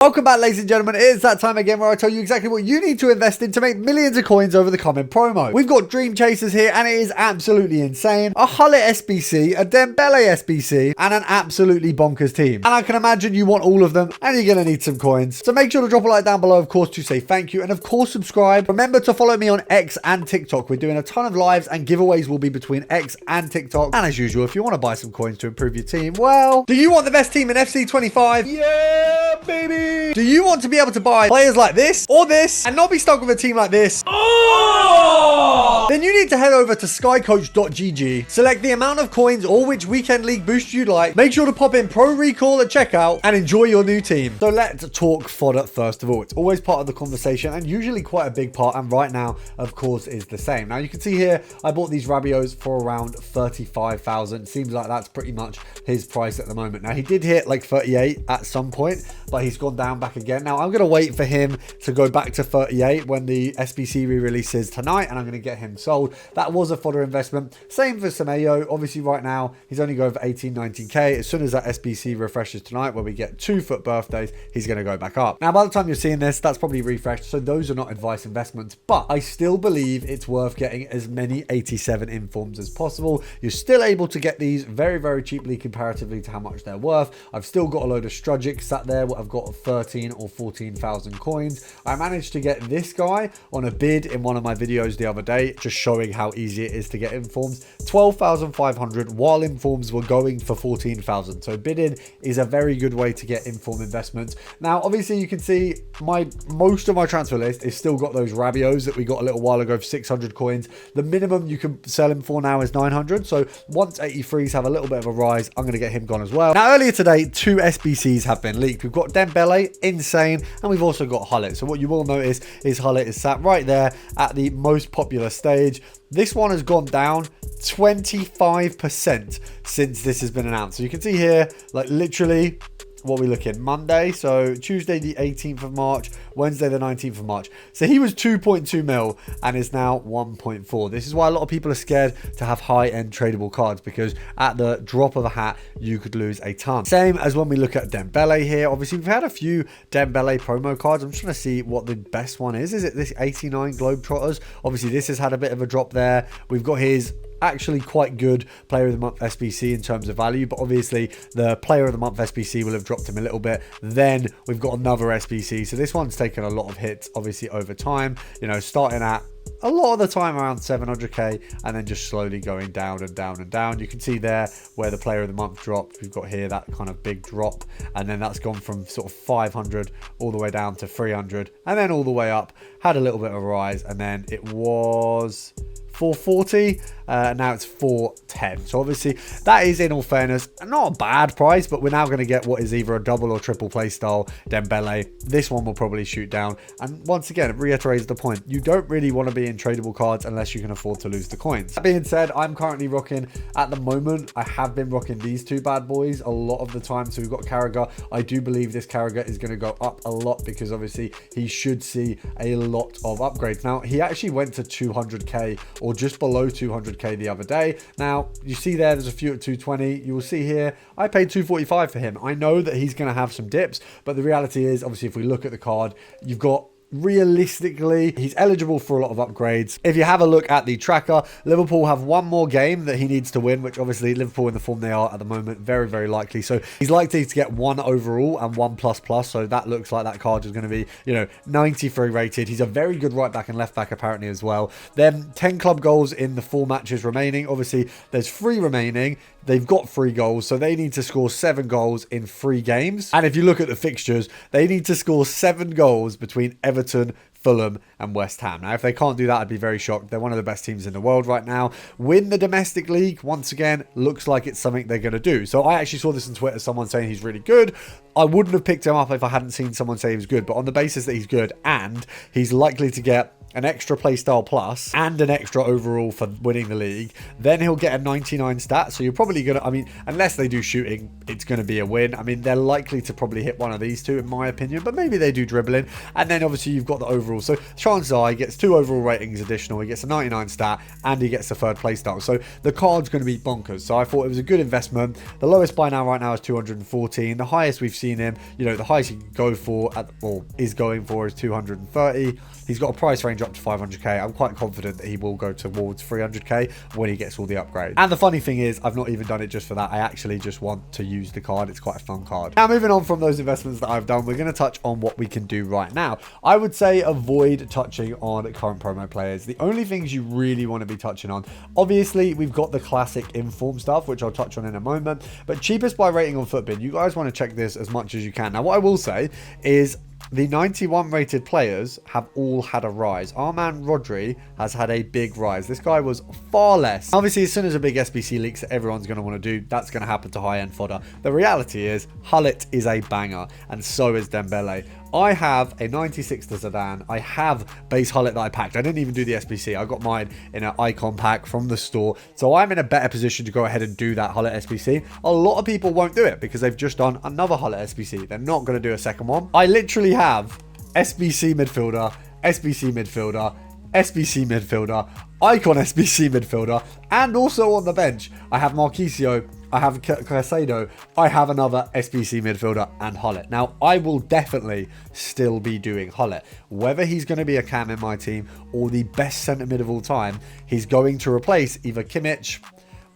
Welcome back, ladies and gentlemen. It is that time again where I tell you exactly what you need to invest in to make millions of coins over the coming promo. We've got Dream Chasers here, and it is absolutely insane. A Hullet SBC, a Dembele SBC, and an absolutely bonkers team. And I can imagine you want all of them, and you're going to need some coins. So make sure to drop a like down below, of course, to say thank you. And of course, subscribe. Remember to follow me on X and TikTok. We're doing a ton of lives, and giveaways will be between X and TikTok. And as usual, if you want to buy some coins to improve your team, well, do you want the best team in FC 25? Yeah, baby! Do you want to be able to buy players like this or this and not be stuck with a team like this? Oh! Then you need to head over to skycoach.gg, select the amount of coins or which weekend league boost you'd like, make sure to pop in Pro Recall at checkout and enjoy your new team. So let's talk fodder first of all. It's always part of the conversation and usually quite a big part, and right now, of course, is the same. Now you can see here, I bought these Rabios for around 35,000. Seems like that's pretty much his price at the moment. Now he did hit like 38 at some point, but he's gone down back again. Now I'm going to wait for him to go back to 38 when the SBC re-releases tonight, and I'm going to get him sold. That was a fodder investment. Same for Semedo. Obviously right now he's only going for 18-19k. As soon as that SBC refreshes tonight, where we get 2 foot birthdays, he's going to go back up. Now by the time you're seeing this, that's probably refreshed, so those are not advice investments, but I still believe it's worth getting as many 87 informs as possible. You're still able to get these very cheaply comparatively to how much they're worth. I've still got a load of Strugic sat there. I've got 13 or 14,000 coins. I managed to get this guy on a bid in one of my videos the other day, just showing how easy it is to get informs. 12,500 while informs were going for 14,000. So bidding is a very good way to get inform investments. Now, obviously you can see most of my transfer list is still got those Rabios that we got a little while ago for 600 coins. The minimum you can sell him for now is 900. So once 83s have a little bit of a rise, I'm going to get him gone as well. Now, earlier today, 2 SBCs have been leaked. We've got Dembele, insane, and we've also got Hullet. So what you will notice is Hullet is sat right there at the most popular stage. This one has gone down 25% since this has been announced. So you can see here, like literally, what we look in Monday, so Tuesday the 18th of March, Wednesday the 19th of March. So he was 2.2 mil and is now 1.4. This is why a lot of people are scared to have high-end tradable cards, because at the drop of a hat you could lose a ton. Same as when we look at Dembele here. Obviously we've had a few Dembele promo cards. I'm just trying to see what the best one is. Is it this 89 Globetrotters? Obviously this has had a bit of a drop there. We've got his actually quite good player of the month SBC in terms of value, but obviously the player of the month SBC will have dropped him a little bit. Then we've got another SBC, so this one's taken a lot of hits obviously over time, you know, starting at a lot of the time around 700k and then just slowly going down and down and down. You can see there where the player of the month dropped. We've got here that kind of big drop, and then that's gone from sort of 500 all the way down to 300 and then all the way up, had a little bit of a rise, and then it was 440, now it's 410. So obviously that is, in all fairness, not a bad price, but we're now going to get what is either a double or triple play style Dembele. This one will probably shoot down, and once again it reiterates the point, you don't really want to be in tradable cards unless you can afford to lose the coins. That being said, I'm currently rocking, at the moment I have been rocking these two bad boys a lot of the time. So we've got Carragher. I do believe this Carragher is going to go up a lot, because obviously he should see a lot of upgrades. Now he actually went to 200k or just below 200k the other day. Now you see there's a few at 220. You will see here I paid 245 for him. I know that he's going to have some dips, but the reality is, obviously, if we look at the card, you've got, realistically, he's eligible for a lot of upgrades. If you have a look at the tracker, Liverpool have one more game that he needs to win, which obviously Liverpool, in the form they are at the moment, very likely. So he's likely to get 1 overall and 1++. So that looks like that card is going to be, you know, 93 rated. He's a very good right back and left back apparently as well. Then 10 club goals in the 4 matches remaining. Obviously there's 3 remaining. They've got 3 goals, so they need to score 7 goals in 3 games. And if you look at the fixtures, they need to score 7 goals between Everton, Fulham and West Ham. Now, if they can't do that, I'd be very shocked. They're one of the best teams in the world right now. Win the domestic league, once again, looks like it's something they're going to do. So I actually saw this on Twitter, someone saying he's really good. I wouldn't have picked him up if I hadn't seen someone say he was good, but on the basis that he's good and he's likely to get an extra playstyle plus, and an extra overall for winning the league. Then he'll get a 99 stat. So you're probably going to, I mean, unless they do shooting, it's going to be a win. I mean, they're likely to probably hit one of these two, in my opinion, but maybe they do dribbling. And then obviously you've got the overall. So chances are he gets 2 overall ratings additional. He gets a 99 stat and he gets the 3rd playstyle. So the card's going to be bonkers. So I thought it was a good investment. The lowest buy now right now is 214. The highest we've seen him, you know, the highest he can go for or is going for is 230. He's got a price range up to 500k. I'm quite confident that he will go towards 300k when he gets all the upgrades. And the funny thing is, I've not even done it just for that. I actually just want to use the card. It's quite a fun card. Now, moving on from those investments that I've done, we're going to touch on what we can do right now. I would say avoid touching on current promo players. The only things you really want to be touching on, obviously, we've got the classic inform stuff, which I'll touch on in a moment. But cheapest by rating on Footbin, you guys want to check this as much as you can. Now, what I will say is, the 91 rated players have all had a rise. Our man Rodri has had a big rise. This guy was far less. Obviously, as soon as a big SBC leaks that everyone's going to want to do, that's going to happen to high-end fodder. The reality is, Hullet is a banger, and so is Dembele. I have a 96 to Zidane. I have base Hullet that I packed. I didn't even do the SBC. I got mine in an icon pack from the store. So I'm in a better position to go ahead and do that Hullet SBC. A lot of people won't do it because they've just done another Hullet SBC. They're not going to do a second one. I literally have SBC midfielder, SBC midfielder, SBC midfielder, icon SBC midfielder, and also on the bench, I have Marquisio, I have Caicedo, I have another SBC midfielder, and Hullet. Now, I will definitely still be doing Hullet. Whether he's going to be a cam in my team or the best centre mid of all time, he's going to replace either Kimmich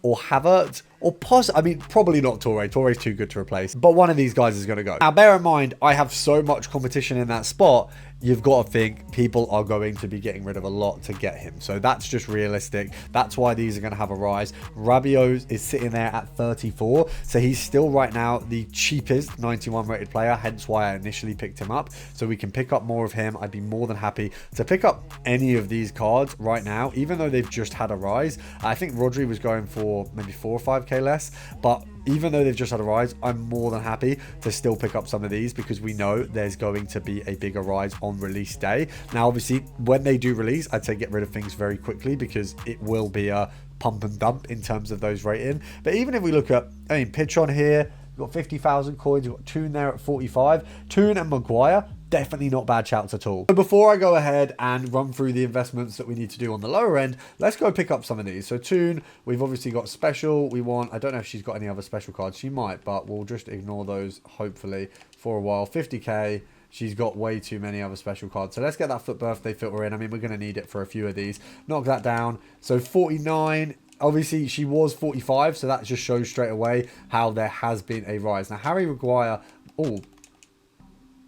or Havertz, or probably not Torre. Torre's too good to replace, but one of these guys is going to go. Now, bear in mind, I have so much competition in that spot. You've got to think people are going to be getting rid of a lot to get him. So that's just realistic. That's why these are going to have a rise. Rabiot is sitting there at 34. So he's still right now the cheapest 91 rated player. Hence why I initially picked him up. So we can pick up more of him. I'd be more than happy to pick up any of these cards right now, even though they've just had a rise. I think Rodri was going for maybe 4 or 5k less, but even though they've just had a rise, I'm more than happy to still pick up some of these because we know there's going to be a bigger rise on release day. Now, obviously, when they do release, I'd say get rid of things very quickly because it will be a pump and dump in terms of those rating. But even if we look at, pitch on here, we've got 50,000 coins, we've got Toon there at 45. Toon and Maguire, definitely not bad shouts at all. So before I go ahead and run through the investments that we need to do on the lower end, let's go pick up some of these. So Toon, we've obviously got special. We want, I don't know if she's got any other special cards. She might, but we'll just ignore those, hopefully, for a while. 50k. She's got way too many other special cards. So let's get that FUT birthday filter in. I mean, we're going to need it for a few of these. Knock that down. So 49. Obviously, she was 45. So that just shows straight away how there has been a rise. Now, Harry Maguire. Oh,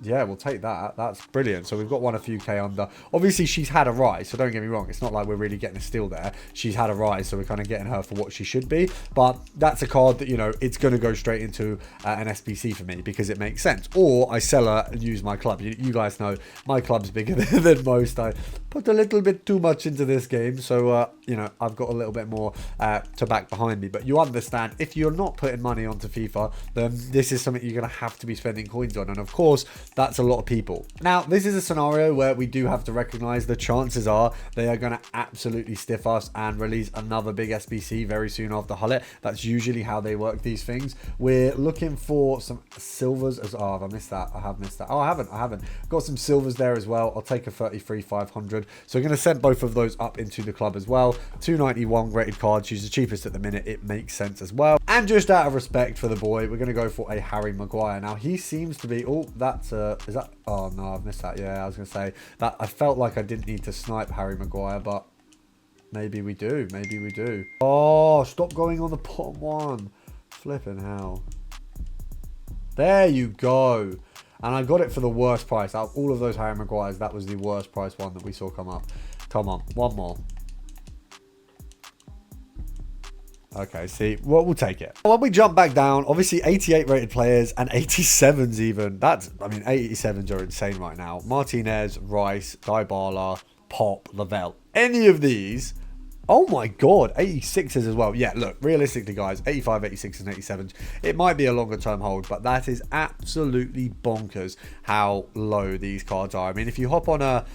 yeah, we'll take that. That's brilliant. So we've got one a few K under. Obviously, she's had a rise, so don't get me wrong. It's not like we're really getting a steal there. She's had a rise, so we're kind of getting her for what she should be. But that's a card that, you know, it's going to go straight into an SBC for me because it makes sense. Or I sell her and use my club. You guys know my club's bigger than most. I put a little bit too much into this game, so, you know, I've got a little bit more to back behind me. But you understand, if you're not putting money onto FIFA, then this is something you're going to have to be spending coins on. And, of course, that's a lot of people. Now, this is a scenario where we do have to recognize the chances are they are going to absolutely stiff us and release another big SBC very soon after Hullet. That's usually how they work these things. We're looking for some silvers as oh, have I missed that? I have missed that. Oh, I haven't. Got some silvers there as well. I'll take a 33 500. So we're going to send both of those up into the club as well. 291 rated card. She's the cheapest at the minute. It makes sense as well. And just out of respect for the boy, we're going to go for a Harry Maguire. Now, he seems to be, oh, that's is that, oh no, I've missed that. Yeah, I was going to say that I felt like I didn't need to snipe Harry Maguire, but maybe we do. Maybe we do. Oh, stop going on the bottom one. Flipping hell. There you go. And I got it for the worst price. Out of all of those Harry Maguires, that was the worst price one that we saw come up. Come on, one more. Okay, see, well, we'll take it. When we jump back down, obviously 88 rated players and 87s even. That's, I mean, 87s are insane right now. Martinez, Rice, Dybala, Pop, Lavelle. Any of these, oh my God, 86s as well. Yeah, look, realistically, guys, 85, 86, and 87s. It might be a longer term hold, but that is absolutely bonkers how low these cards are. I mean, if you hop on a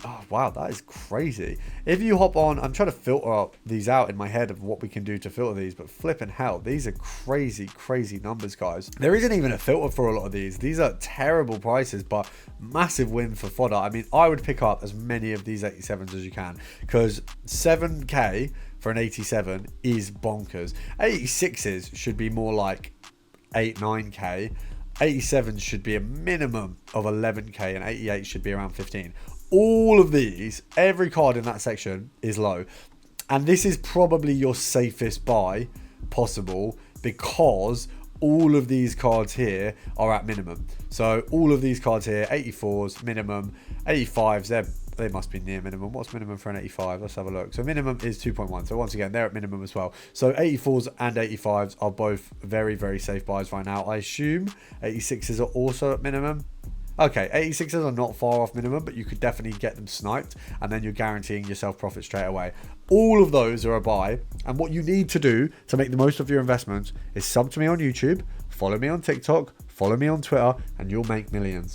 Oh, wow, that is crazy. If you hop on, I'm trying to filter these out in my head of what we can do to filter these, but flipping hell, these are crazy, crazy numbers, guys. There isn't even a filter for a lot of these. These are terrible prices, but massive win for Fodder. I mean, I would pick up as many of these 87s as you can, because 7k for an 87 is bonkers. 86s should be more like 8-9k. 87s should be a minimum of 11k, and 88 should be around 15. All of these, every card in that section is low, and this is probably your safest buy possible, because all of these cards here are at minimum. So all of these cards here, 84s minimum, 85s, they must be near minimum. What's minimum for an 85? Let's have a look. So minimum is 2.1. So once again, they're at minimum as well. So 84s and 85s are both very, very safe buys right now. I assume 86s are also at minimum. Okay, 86s are not far off minimum, but you could definitely get them sniped, and then you're guaranteeing yourself profit straight away. All of those are a buy, and what you need to do to make the most of your investments is sub to me on YouTube, follow me on TikTok, follow me on Twitter, and you'll make millions.